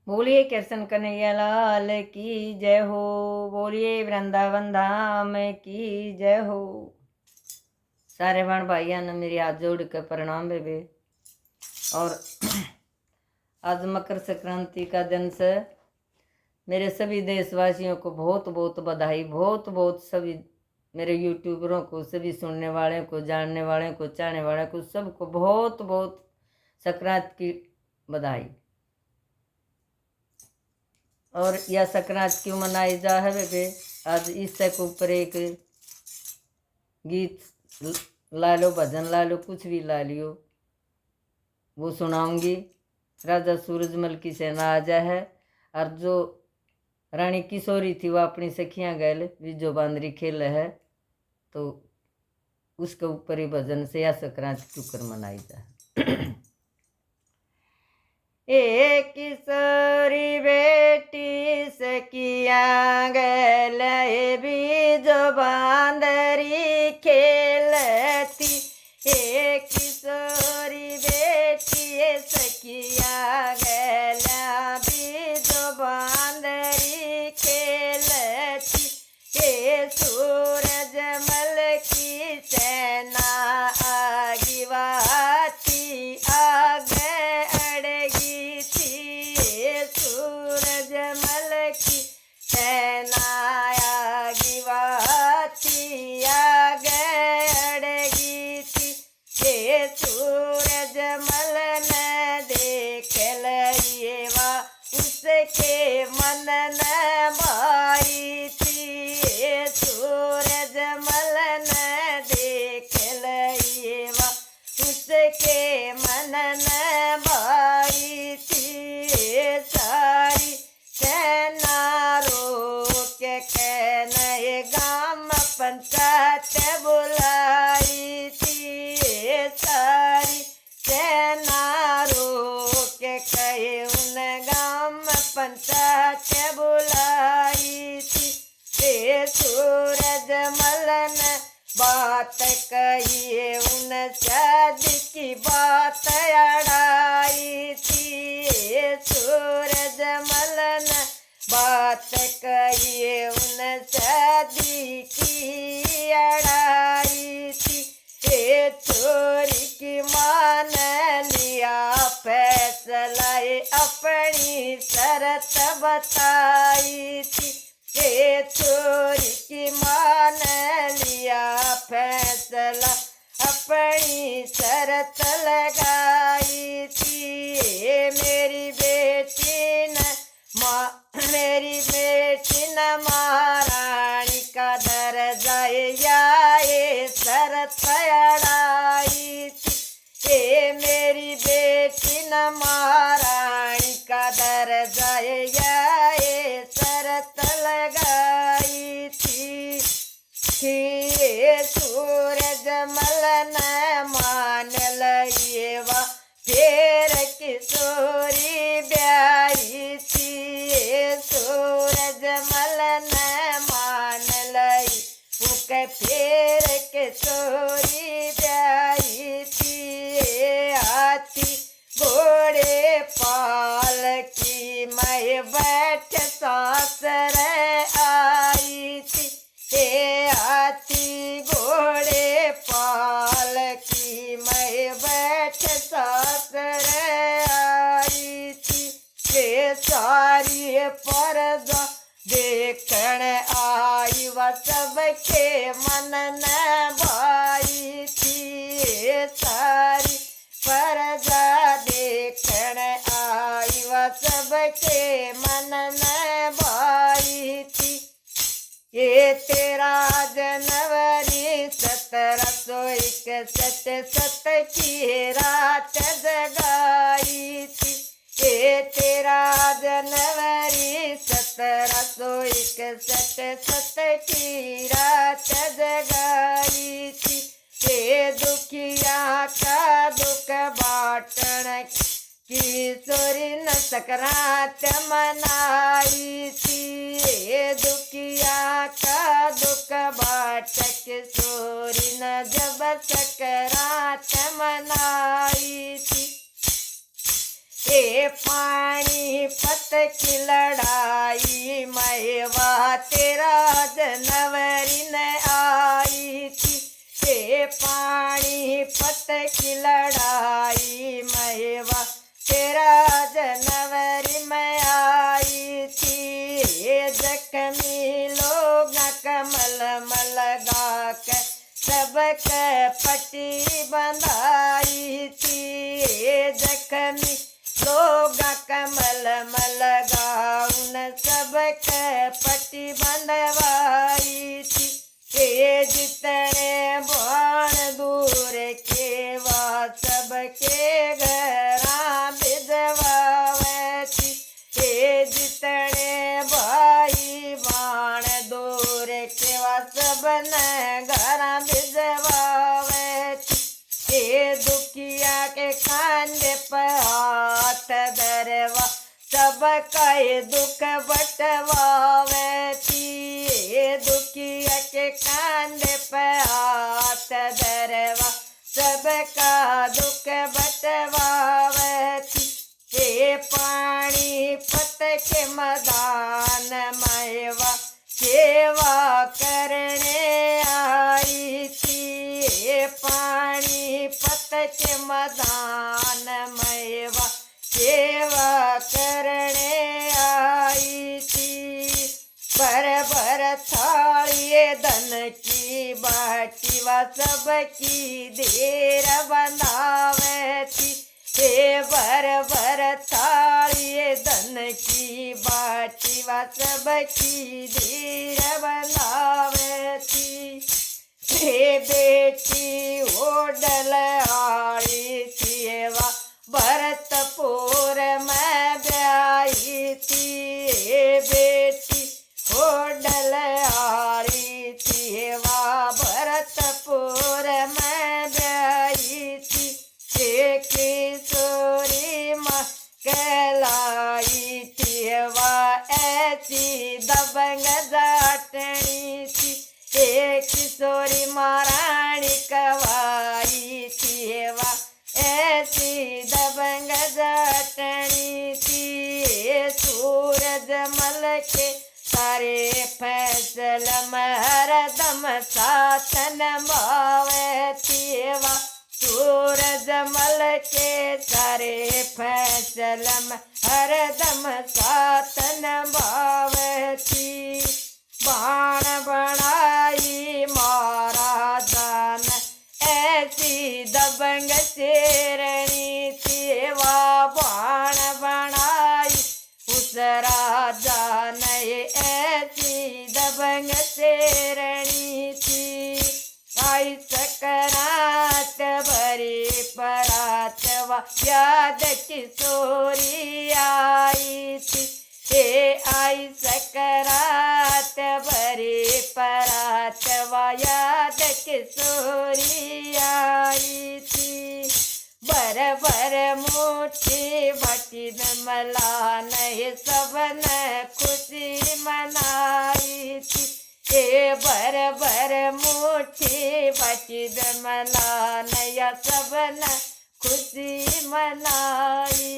बोलिए कृष्ण कन्हैया लाल की जय हो। बोलिए वृंदावन धाम की जय हो। सारे बहन भाइयों ने मेरी हाथ जोड़ के प्रणाम बेबे। और आज मकर संक्रांति का दिन से मेरे सभी देशवासियों को बहुत बहुत बधाई। बहुत बहुत सभी मेरे यूट्यूबरों को, सभी सुनने वाले को, जानने वाले को, चाहने वाले को, सबको बहुत बहुत संक्रांति की बधाई। और यह संक्रांति क्यों मनाई जा है बेबे? आज इससे के ऊपर एक गीत ला लो, भजन ला लो, कुछ भी ला लियो, वो सुनाऊंगी। राजा सूरजमल की सेना आजा है। और जो रानी किशोरी थी वो अपनी सखियां गैल विजो बांदरी खेल है, तो उसके ऊपर ही भजन से यह संक्रांति क्यों कर मनाई जा। एक किशोरी बेटी सखिया गैल बीजो बांदरी खेलती। एक किशोरी बेटी सखिया गैल बीजो बांदरी खेलती। ये सूरजमल की सेना आगिवाती आगे अड़गी थी। ये सूरजमल की सेना आगिवाती आगे अड़गी थी। ये सूरजमल ने देख लिएवा उसके मन न भाई थी। ये सूरजमल ने देख लिएवा उसके मन न भाई थी। ये सारी सेना रोक के नए गाम पंचायत बुलाई थी। ये सारी सेना रोक के उन गाम पंचायत बुलाई थी। ये सूरजमल ने बात कही उन शादी की बात अड़ाई थी। ये सूरजमल ने बात कही उन शादी की अड़ाई थी। ये छोरी की मां ने लिया फैसला अपनी शरत बताई थी। ये छोरी की मां ने लिया फैसला अपनी शरत लगाई थी। ये मेरी बेटी न महारानी का दर्जा या ये शरत अड़ाई थी। ये मेरी बेटी न महारानी का दर्जा या ये शरत लगाई थी। ये सूरजमल न मान लिएवा फिर किशोरी ब्याही थी। ये सूरजमल न मान लई उके फिर किशोरी ब्याही थी। हाथी घोड़े पाल की मैं बैठ सासर आई थी। ये हाथी घोड़े पाल की मैं बैठ सासर आई थी। ये सारी परदा देखण आई व सबके मन न भाई थी। ये सारी परदा देखण आई व सबके मन न भाई थी। ये 13 जनवरी 1761 की रात जगाई थी। ये 13 जनवरी 1761 की रात जगाई थी। ये दुखिया का दुख बाटन किशोरी न संक्रांत मनाई थी। ये दुखिया का दुख बाट किशोरी न जब संक्रांत मनाई थी। पानीपत की लड़ाई मैवा तेरा जनवरी न आई थी। पानीपत की लड़ाई मैवा तेरा जनवरी में आई थी। जख्मी लोग कमल लगा के सबके पट्टी बंधाई थी। जख्मी लोग कमल लगा उन सबके पट्टी बंधवाई थी। जितने बाण दूर के वा सबके घरा भिजवावे थी। जितने भाई बाण दूर के वा सबने घरा भिजवावे थी। दुखिया के खांदे पर हाथ धरवा सबका दुख बटवावे थी। दुखिया के कांधे पे हाथ धरवा सबका दुख बटवावे थी। पानीपत के मैदान मैवा सेवा करने आई थी। पानीपत के मैदान मैवा सेवा करने आई थी। भर थालिए धन की बाटी व सबकी देर बनावे थी। भर थालिए धन की बाटी व सबकी देर बनावे थी। बेटी ओडल आड़ी थी वा भरतपुर में ब्याही थी। बेटी ओडल आड़ी थी वा भरतपुर में ब्याही थी। किशोरी माँ कहलाई थी वा ऐसी दबंग जाटनी थी। किशोरी महारानी कवाई थी वा ऐसी दबंग जाटनी थी। सूरज मल के सारे फैसल हरदम साथ नभावे थी वा। सूरज मल के सारे फैसल हरदम साथ नभावे थी। बाण बनाई महाराजान ऐसी दबंग शेरनी थी वा। बाण बनाई उस राजा ने ऐसी दबंग शेरनी थी। आई सकरात भरी परात वा याद किशोरी आई थी। आई सकरात भरी परात वा याद किशोरी आई थी। भर मुट्ठी भटी मला नहीं सबन खुशी मनाई थी। भर मुट्ठी भटी मला नया सबन खुशी मनाई